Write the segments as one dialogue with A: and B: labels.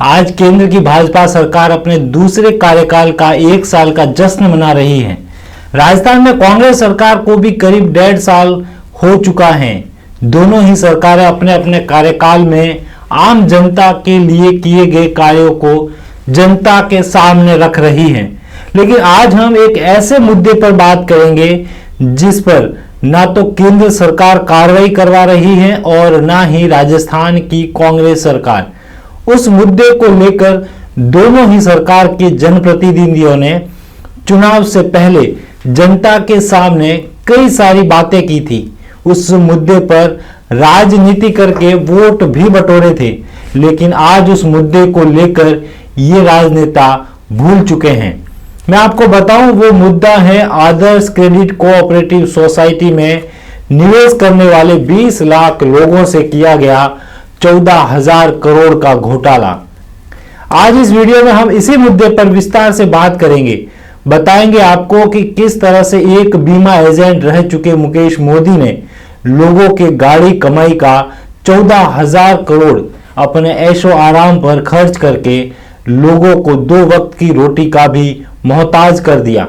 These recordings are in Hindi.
A: आज केंद्र की भाजपा सरकार अपने दूसरे कार्यकाल का 1 साल का जश्न मना रही है। राजस्थान में कांग्रेस सरकार को भी करीब 1.5 साल हो चुका है। दोनों ही सरकारें अपने अपने कार्यकाल में आम जनता के लिए किए गए कार्यों को जनता के सामने रख रही हैं। लेकिन आज हम एक ऐसे मुद्दे पर बात करेंगे जिस पर ना तो केंद्र सरकार कार्रवाई करवा रही है और ना ही राजस्थान की कांग्रेस सरकार। उस मुद्दे को लेकर दोनों ही सरकार के जनप्रतिनिधियों ने चुनाव से पहले जनता के सामने कई सारी बातें की थी। उस मुद्दे पर राजनीति करके वोट भी बटोरे थे, लेकिन आज उस मुद्दे को लेकर ये राजनेता भूल चुके हैं। मैं आपको बताऊं, वो मुद्दा है आदर्श क्रेडिट कोऑपरेटिव सोसाइटी में निवेश करने वाले 20 लाख लोगों से किया गया 14,000 करोड़ का घोटाला। आज इस वीडियो में हम इसी मुद्दे पर विस्तार से बात करेंगे। बताएंगे आपको कि किस तरह से एक बीमा एजेंट रह चुके मुकेश मोदी ने लोगों के गाड़ी कमाई का 14,000 करोड़ अपने ऐशो आराम पर खर्च करके लोगों को 2 वक्त की रोटी का भी मोहताज कर दिया।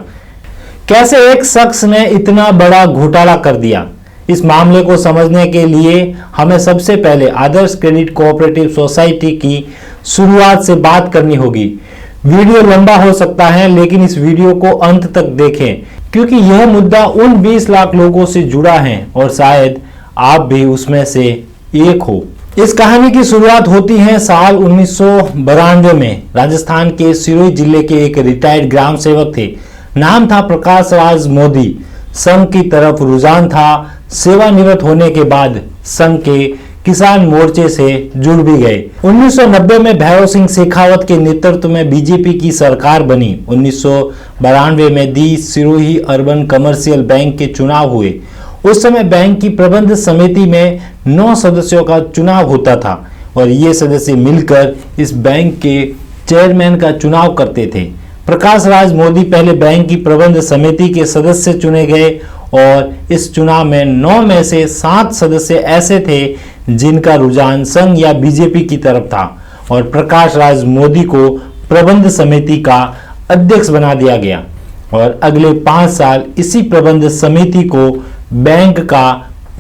A: कैसे एक शख्स ने इतना बड़ा घोटाला कर दिया, इस मामले को समझने के लिए हमें सबसे पहले आदर्श क्रेडिट कोऑपरेटिव सोसाइटी की शुरुआत से बात करनी होगी। वीडियो लंबा हो सकता है, लेकिन इस वीडियो को अंत तक देखें, क्योंकि यह मुद्दा उन 20 लाख लोगों से जुड़ा है और शायद आप भी उसमें से एक हो। इस कहानी की शुरुआत होती है साल 1992 में। राजस्थान के सिरोही जिले के एक रिटायर्ड ग्राम सेवक थे। नाम था प्रकाश राज मोदी। संघ की तरफ रुझान था। सेवानिवृत्त होने के बाद संघ के किसान मोर्चे से जुड़ भी गए। 1990 में भैरव सिंह शेखावत के नेतृत्व में बीजेपी की सरकार बनी। 1992 में दी सिरोही अर्बन कमर्शियल बैंक के चुनाव हुए। उस समय बैंक की प्रबंध समिति में 9 सदस्यों का चुनाव होता था और ये सदस्य मिलकर इस बैंक के चेयरमैन का चुनाव करते थे। प्रकाश राज मोदी पहले बैंक की प्रबंध समिति के सदस्य चुने गए और इस चुनाव में 9 में से 7 सदस्य ऐसे थे जिनका रुझान संघ या बीजेपी की तरफ था और प्रकाश राज मोदी को प्रबंध समिति का अध्यक्ष बना दिया गया और अगले 5 साल इसी प्रबंध समिति को बैंक का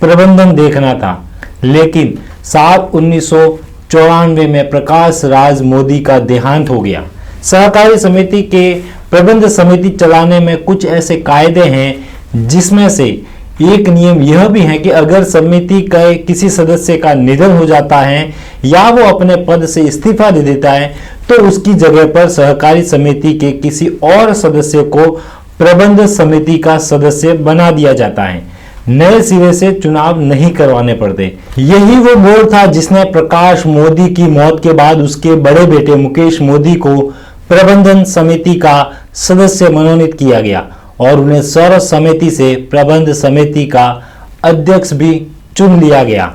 A: प्रबंधन देखना था। लेकिन साल 1994 में प्रकाश राज मोदी का देहांत हो गया। सहकारी समिति के प्रबंध समिति चलाने में कुछ ऐसे कायदे हैं जिसमें से एक नियम यह भी है कि अगर समिति के किसी सदस्य का निधन हो जाता है या वो अपने पद से इस्तीफा दे देता है तो उसकी जगह पर सहकारी समिति के किसी और सदस्य को प्रबंध समिति का सदस्य बना दिया जाता है। नए सिरे से चुनाव नहीं करवाने पड़ते। यही वो मोड़ था जिसने प्रकाश मोदी की मौत के बाद उसके बड़े बेटे मुकेश मोदी को प्रबंधन समिति का सदस्य मनोनीत किया गया और उन्हें सर्व समिति से प्रबंध समिति का अध्यक्ष भी चुन लिया गया।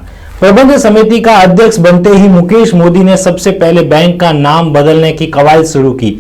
A: प्रबंध समिति का अध्यक्ष बनते ही मुकेश मोदी ने सबसे पहले बैंक का नाम बदलने की कवायद शुरू की।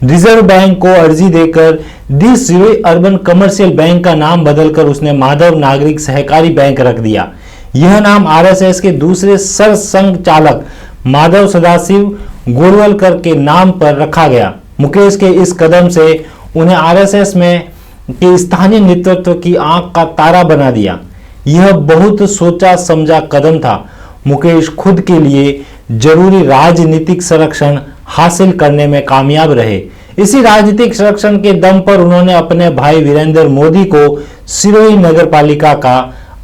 A: रिजर्व बैंक को अर्जी देकर दी सिरोही अर्बन कमर्शियल बैंक का नाम बदलकर उसने माधव नागरिक सहकारी बैंक रख दिया। यह नाम आरएसएस के दूसरे सरसंघ चालक माधव सदाशिव गोलवलकर के नाम पर रखा गया। मुकेश के इस कदम से उन्हें आरएसएस में के स्थानीय नेतृत्व की आंख का तारा बना दिया। यह बहुत सोचा समझा कदम था। मुकेश खुद के लिए जरूरी राजनीतिक संरक्षण हासिल करने में कामयाब रहे। इसी राजनीतिक संरक्षण के दम पर उन्होंने अपने भाई वीरेंद्र मोदी को सिरोही नगरपालिका का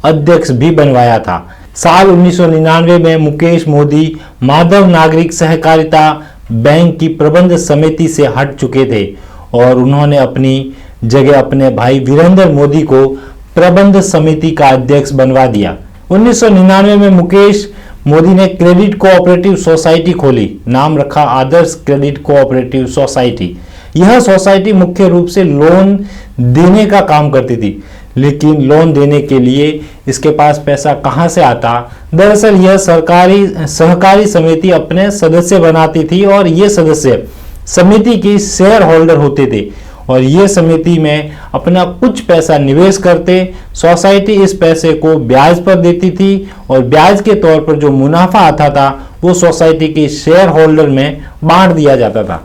A: अध्यक्ष भी बनवाया था। साल 1999 में मुकेश मोदी माधव नागरिक सहकारिता बैंक की प्रबंध समिति से हट चुके थे और उन्होंने अपनी जगह अपने भाई वीरेंद्र मोदी को प्रबंध समिति का अध्यक्ष बनवा दिया। 1999 में मुकेश मोदी ने क्रेडिट कोऑपरेटिव सोसाइटी खोली। नाम रखा आदर्श क्रेडिट कोऑपरेटिव सोसाइटी। यह सोसाइटी मुख्य रूप से लोन देने का काम करती थी, लेकिन लोन देने के लिए इसके पास पैसा कहां से आता? दरअसल यह सहकारी समिति अपने सदस्य बनाती थी और ये सदस्य समिति की शेयर होल्डर होते थे और ये समिति में अपना कुछ पैसा निवेश करते। सोसाइटी इस पैसे को ब्याज पर देती थी और ब्याज के तौर पर जो मुनाफा आता था वो सोसाइटी के शेयर होल्डर में बांट दिया जाता था।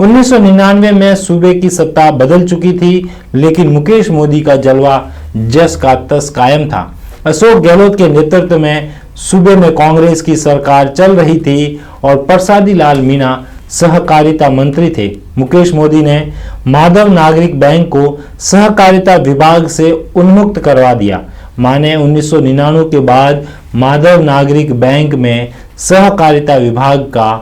A: 1999 में सूबे की सत्ता बदल चुकी थी, लेकिन मुकेश मोदी का जलवा जस का तस कायम था। अशोक गहलोत के नेतृत्व में सूबे में कांग्रेस की सरकार चल रही थी और प्रसादी लाल मीणा सहकारिता मंत्री थे। मुकेश मोदी ने माधव नागरिक बैंक को सहकारिता विभाग से उन्मुक्त करवा दिया। माने 1999 के बाद माधव नागरिक बैंक में सहकारिता विभाग का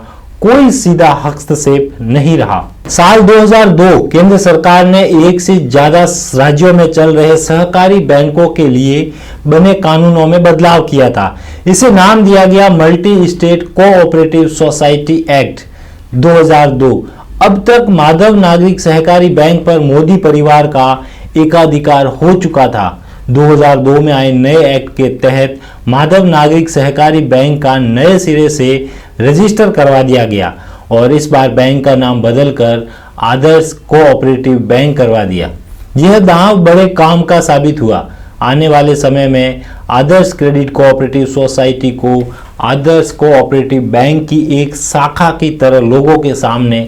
A: कोई सीधा हस्तक्षेप नहीं रहा। साल 2002 केंद्र सरकार ने एक से ज्यादा राज्यों में चल रहे सहकारी बैंकों के लिए बने कानूनों में बदलाव किया था। इसे नाम दिया गया multi state cooperative society act 2002। अब तक माधव नागरिक सहकारी बैंक पर मोदी परिवार का एकाधिकार हो चुका था। 2002 में आए नए एक्ट के तहत माधव नागरिक सहकारी बैंक का नए सिरे से रजिस्टर करवा दिया गया और इस बार बैंक का नाम बदलकर आदर्श कोऑपरेटिव बैंक करवा दिया। यह दांव बड़े काम का साबित हुआ। आने वाले समय में आदर्श क्रेडिट कोऑपरेटिव सोसाइटी को आदर्श कोऑपरेटिव बैंक की एक शाखा की तरह लोगों के सामने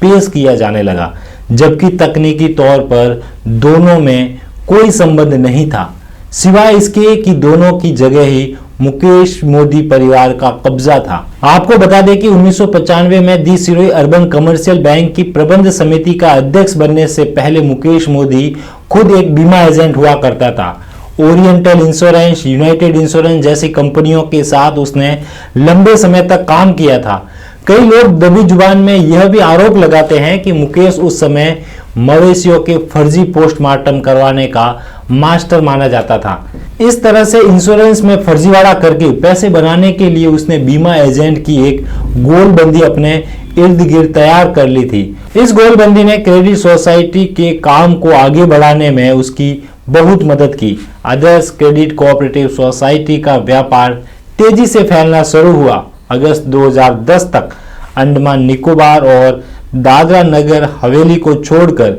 A: पेश किया जाने लगा, जबकि तकनीकी तौर पर दोनों में कोई संबंध नहीं था, सिवाय इसके कि दोनों की जगह ही मुकेश मोदी परिवार का कब्जा था। आपको बता दें कि 1995 में दी सिरोही अर्बन कमर्शियल बैंक की प्रबंध समिति का अध्यक्ष बनने से पहले मुकेश मोदी खुद एक बीमा एजेंट हुआ करता था। ओरिएंटल इंश्योरेंस, यूनाइटेड इंश्योरेंस जैसी कंपनियों के साथ उसने लंबे समय तक काम किया था। कई लोग दबी जुबान में यह भी आरोप लगाते हैं कि मुकेश उस समय मवेशियों के फर्जी पोस्टमार्टम करवाने का मास्टर माना जाता था। इस तरह से इंश्योरेंस में फर्जीवाड़ा करके पैसे बनाने के लिए उसने बीमा एजेंट की एक गोलबंदी अपने इर्द गिर्द तैयार कर ली थी। इस गोलबंदी ने क्रेडिट सोसाइटी के काम को आगे बढ़ाने में उसकी बहुत मदद की। आदर्श क्रेडिट कोऑपरेटिव सोसाइटी का व्यापार तेजी से फैलना शुरू हुआ। अगस्त 2010 तक अंडमान निकोबार और दादरा नगर हवेली को छोड़कर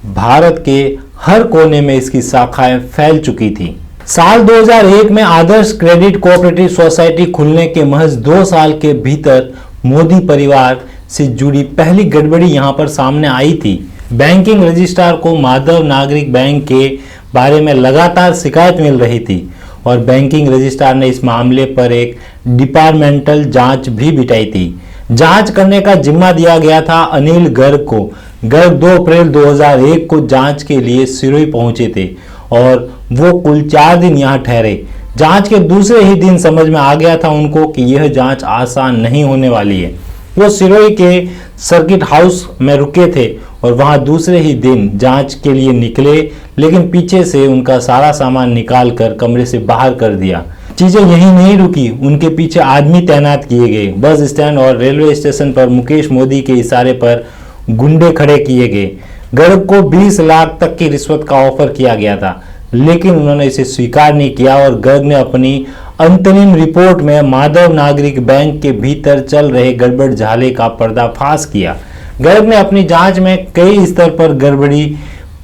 A: भारत के हर कोने में इसकी शाखाएं फैल चुकी थी। साल 2001 में आदर्श क्रेडिट कोऑपरेटिव सोसाइटी खुलने के महज 2 साल के भीतर मोदी परिवार से जुड़ी पहली गड़बड़ी यहां पर सामने आई थी। बैंकिंग रजिस्ट्रार को माधव नागरिक बैंक के बारे में लगातार शिकायत मिल रही थी और बैंकिंग रजिस्ट्रार ने इस मामले पर एक डिपार्टमेंटल जांच भी बिठाई थी। जांच करने का जिम्मा दिया गया था अनिल गर्ग को। गर्ग 2 अप्रैल 2001 को जांच के लिए सिरोही पहुंचे थे और वो कुल 4 दिन यहां ठहरे। जांच के दूसरे ही दिन समझ में आ गया था उनको कि यह जांच आसान नहीं होने वाली है। वो सिरोही के सर्किट हाउस में रुके थे और वहां दूसरे ही दिन जांच के लिए निकले, लेकिन पीछे से उनका सारा सामान निकाल कर कमरे से बाहर कर दिया। चीजें यहीं नहीं रुकी, उनके पीछे आदमी तैनात किए गए। बस स्टैंड और रेलवे स्टेशन पर मुकेश मोदी के इशारे पर गुंडे खड़े किए गए। गर्ग को 20 लाख तक की रिश्वत का ऑफर किया गया था, लेकिन उन्होंने इसे स्वीकार नहीं किया और गर्ग ने अपनी अंतरिम रिपोर्ट में माधव नागरिक बैंक के भीतर चल रहे गड़बड़ झाले का पर्दाफाश किया। गर्ग ने अपनी जांच में कई स्तर पर गड़बड़ी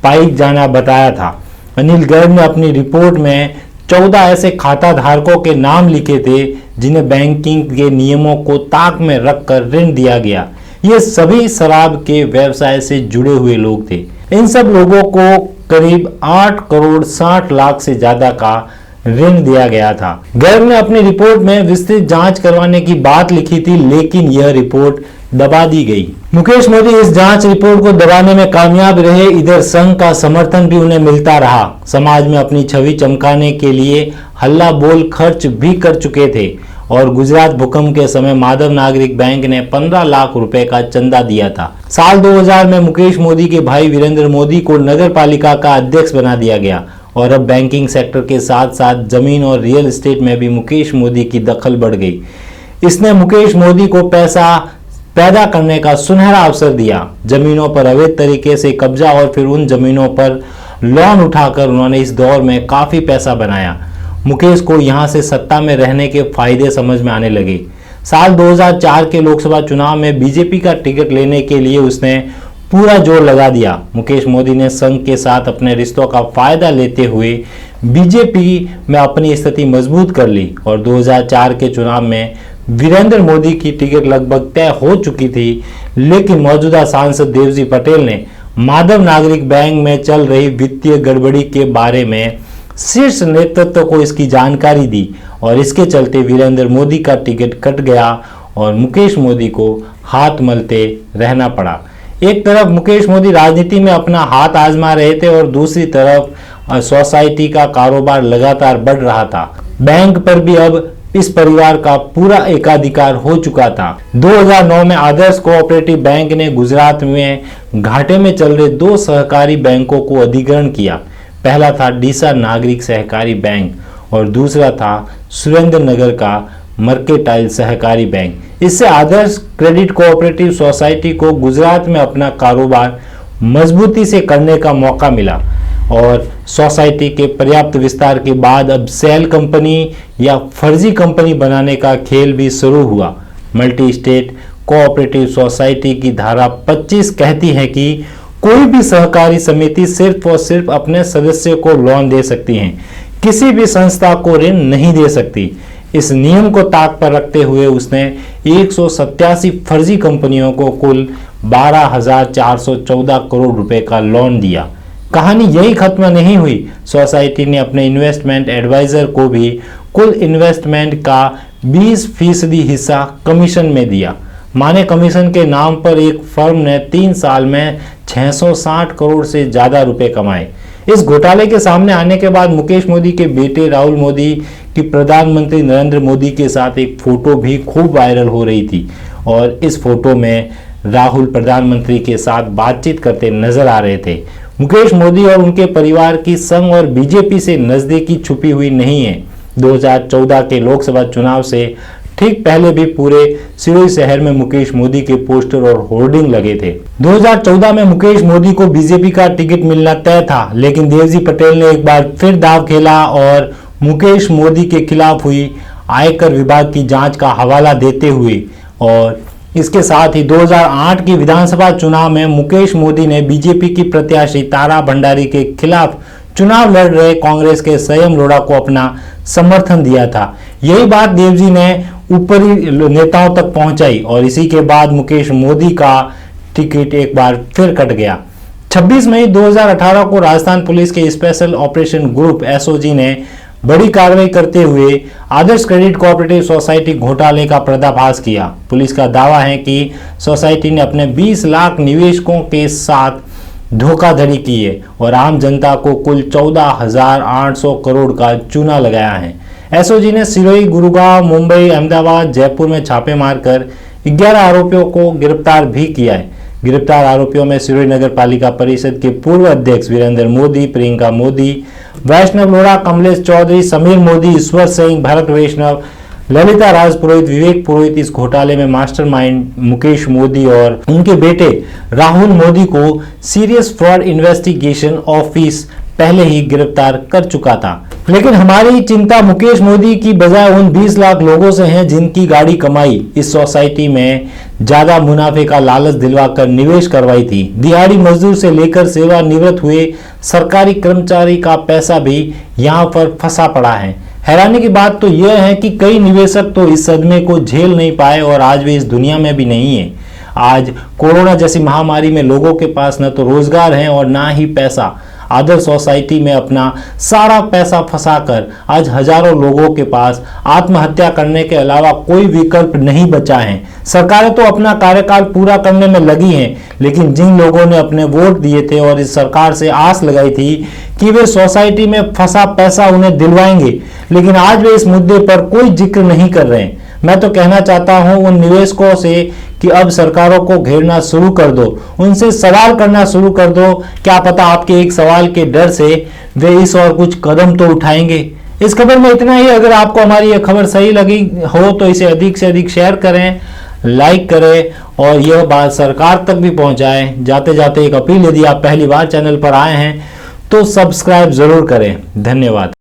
A: पाई जाना बताया था। अनिल गर्ग ने अपनी रिपोर्ट में 14 ऐसे खाता धारकों के नाम लिखे थे जिन्हें बैंकिंग के नियमों को ताक में रखकर ऋण दिया गया। ये सभी शराब के व्यवसाय से जुड़े हुए लोग थे। इन सब लोगों को करीब 8 करोड़ 60 लाख से ज्यादा का ऋण दिया गया था। गर्ग ने अपनी रिपोर्ट में विस्तृत जांच करवाने की बात लिखी थी, लेकिन यह रिपोर्ट दबा दी गई। मुकेश मोदी इस जांच रिपोर्ट को दबाने में कामयाब रहे। इधर संघ का समर्थन भी उन्हें मिलता रहा। समाज में अपनी छवि चमकाने के लिए हल्ला बोल खर्च भी कर चुके थे और गुजरात भूकंप के समय माधव नागरिक बैंक ने 15 लाख रुपए का चंदा दिया था। साल 2000 में मुकेश मोदी के भाई वीरेंद्र मोदी को नगर पालिका का अध्यक्ष बना दिया गया और अब बैंकिंग सेक्टर के साथ साथ जमीन और रियल एस्टेट में भी मुकेश मोदी की दखल बढ़ गई। इसने मुकेश मोदी को पैसा पैदा करने का सुनहरा अवसर दिया। जमीनों पर अवैध तरीके से कब्जा और फिर उन जमीनों पर लोन उठाकर उन्होंने इस दौर में काफी पैसा बनाया। मुकेश को यहां से सत्ता में रहने के फायदे समझ में आने लगे। साल 2004 के लोकसभा चुनाव में बीजेपी का टिकट लेने के लिए उसने पूरा जोर लगा दिया। मुकेश मोदी ने संघ के साथ अपने रिश्तों का फायदा लेते हुए बीजेपी में अपनी स्थिति मजबूत कर ली और 2004 के चुनाव में वीरेंद्र मोदी की टिकट लगभग तय हो चुकी थी, लेकिन मौजूदा सांसद देवजी पटेल ने माधव नागरिक बैंक में चल रही वित्तीय गड़बड़ी के बारे में शीर्ष नेतृत्व को इसकी जानकारी दी और इसके चलते वीरेंद्र मोदी का टिकट कट गया और मुकेश मोदी को हाथ मलते रहना पड़ा। एक तरफ मुकेश मोदी राजनीति में अपना हाथ आजमा रहे थे और दूसरी तरफ सोसाइटी का कारोबार लगातार बढ़ रहा था। बैंक पर भी अब इस परिवार का पूरा एकाधिकार हो चुका था। 2009 में आदर्श कोऑपरेटिव बैंक ने गुजरात में घाटे में चल रहे 2 सहकारी बैंकों को अधिग्रहण किया। पहला था डीसा नागरिक सहकारी बैंक और दूसरा था सुरेंद्र नगर का मर्केंटाइल सहकारी बैंक। इससे आदर्श क्रेडिट कोऑपरेटिव सोसाइटी को गुजरात में अपना कारोबार मजबूती से करने का मौका मिला और सोसाइटी के पर्याप्त विस्तार के बाद अब सेल कंपनी या फर्जी कंपनी बनाने का खेल भी शुरू हुआ। मल्टी स्टेट कोऑपरेटिव सोसाइटी की धारा 25 कहती है कि कोई भी सहकारी समिति सिर्फ और सिर्फ अपने सदस्य को लोन दे सकती है, किसी भी संस्था को ऋण नहीं दे सकती। इस नियम को ताक पर रखते हुए उसने 187 फर्जी कंपनियों को कुल 12,414 करोड़ रुपए का लोन दिया। कहानी यही खत्म नहीं हुई। सोसाइटी ने अपने इन्वेस्टमेंट एडवाइजर को भी कुल इन्वेस्टमेंट का 20% हिस्सा कमीशन में दिया। माने कमीशन के नाम पर एक फर्म ने 3 साल में 660 करोड़ से ज्यादा रुपए कमाए। इस घोटाले के सामने आने के बाद मुकेश मोदी के बेटे राहुल मोदी की प्रधानमंत्री नरेंद्र मोदी के साथ एक फोटो भी खूब वायरल हो रही थी और इस फोटो में राहुल प्रधानमंत्री के साथ बातचीत करते नजर आ रहे थे। मुकेश मोदी और उनके परिवार की संघ और बीजेपी से नजदीकी छुपी हुई नहीं है। 2014 के लोकसभा चुनाव से ठीक पहले भी पूरे सिरोही शहर में मुकेश मोदी के पोस्टर और होर्डिंग लगे थे। 2014 में मुकेश मोदी को बीजेपी का टिकट मिलना तय था, लेकिन देवजी पटेल ने एक बार फिर दाव खेला और मुकेश मोदी के खिलाफ हुई आयकर विभाग की जांच का हवाला देते हुए और इसके साथ ही 2008 की विधानसभा चुनाव में मुकेश मोदी ने बीजेपी की प्रत्याशी तारा भंडारी के खिलाफ चुनाव लड़ रहे कांग्रेस के संयम लोढ़ा को अपना समर्थन दिया था। यही बात देवजी ने ऊपरी नेताओं तक पहुंचाई और इसी के बाद मुकेश मोदी का टिकट एक बार फिर कट गया। 26 मई 2018 को राजस्थान पुलिस के स्पेशल ऑपरेशन ग्रुप एसओजी ने बड़ी कार्रवाई करते हुए आदर्श क्रेडिट कोऑपरेटिव सोसाइटी घोटाले का पर्दाफाश किया। पुलिस का दावा है कि सोसाइटी ने अपने 20 लाख निवेशकों के साथ धोखाधड़ी की है और आम जनता को कुल 14,800 करोड़ का चूना लगाया है। एसओजी ने सिरोही, गुरुग्राम, मुंबई, अहमदाबाद, जयपुर में छापे मारकर 11 आरोपियों को गिरफ्तार भी किया है। गिरफ्तार आरोपियों में सिरोही नगर पालिका परिषद के पूर्व अध्यक्ष वीरेंद्र मोदी, प्रियंका मोदी, वैष्णव लोढ़ा, कमलेश चौधरी, समीर मोदी, ईश्वर सिंह, भरत वैष्णव, ललिता राजपुरोहित, विवेक पुरोहित। इस घोटाले में मास्टरमाइंड मुकेश मोदी और उनके बेटे राहुल मोदी को सीरियस फ्रॉड इन्वेस्टिगेशन ऑफिस पहले ही गिरफ्तार कर चुका था। लेकिन हमारी चिंता मुकेश मोदी की बजाय उन 20 लाख लोगों से है जिनकी गाड़ी कमाई इस सोसाइटी में ज्यादा मुनाफे का लालच दिलवाकर निवेश करवाई थी। दिहाड़ी मजदूर से लेकर सेवानिवृत्त हुए सरकारी कर्मचारी का पैसा भी यहाँ पर फंसा पड़ा है। हैरानी की बात तो यह है कि कई निवेशक तो इस सदमे को झेल नहीं पाए और आज वे इस दुनिया में भी नहीं है। आज कोरोना जैसी महामारी में लोगों के पास न तो रोजगार है और ना ही पैसा। आदर्श सोसाइटी में अपना सारा पैसा फंसाकर आज हजारों लोगों के पास आत्महत्या करने के अलावा कोई विकल्प नहीं बचा है। सरकारें तो अपना कार्यकाल पूरा करने में लगी हैं, लेकिन जिन लोगों ने अपने वोट दिए थे और इस सरकार से आस लगाई थी कि वे सोसाइटी में फंसा पैसा उन्हें दिलवाएंगे, लेकिन आज वे इस मुद्दे पर कोई जिक्र नहीं कर रहे हैं। मैं तो कहना चाहता हूं उन निवेशकों से कि अब सरकारों को घेरना शुरू कर दो, उनसे सवाल करना शुरू कर दो। क्या पता आपके एक सवाल के डर से वे इस और कुछ कदम तो उठाएंगे। इस खबर में इतना ही। अगर आपको हमारी यह खबर सही लगी हो तो इसे अधिक से अधिक शेयर करें, लाइक करें और यह बात सरकार तक भी पहुंचाएं। जाते जाते एक अपील, यदि आप पहली बार चैनल पर आए हैं तो सब्सक्राइब जरूर करें। धन्यवाद।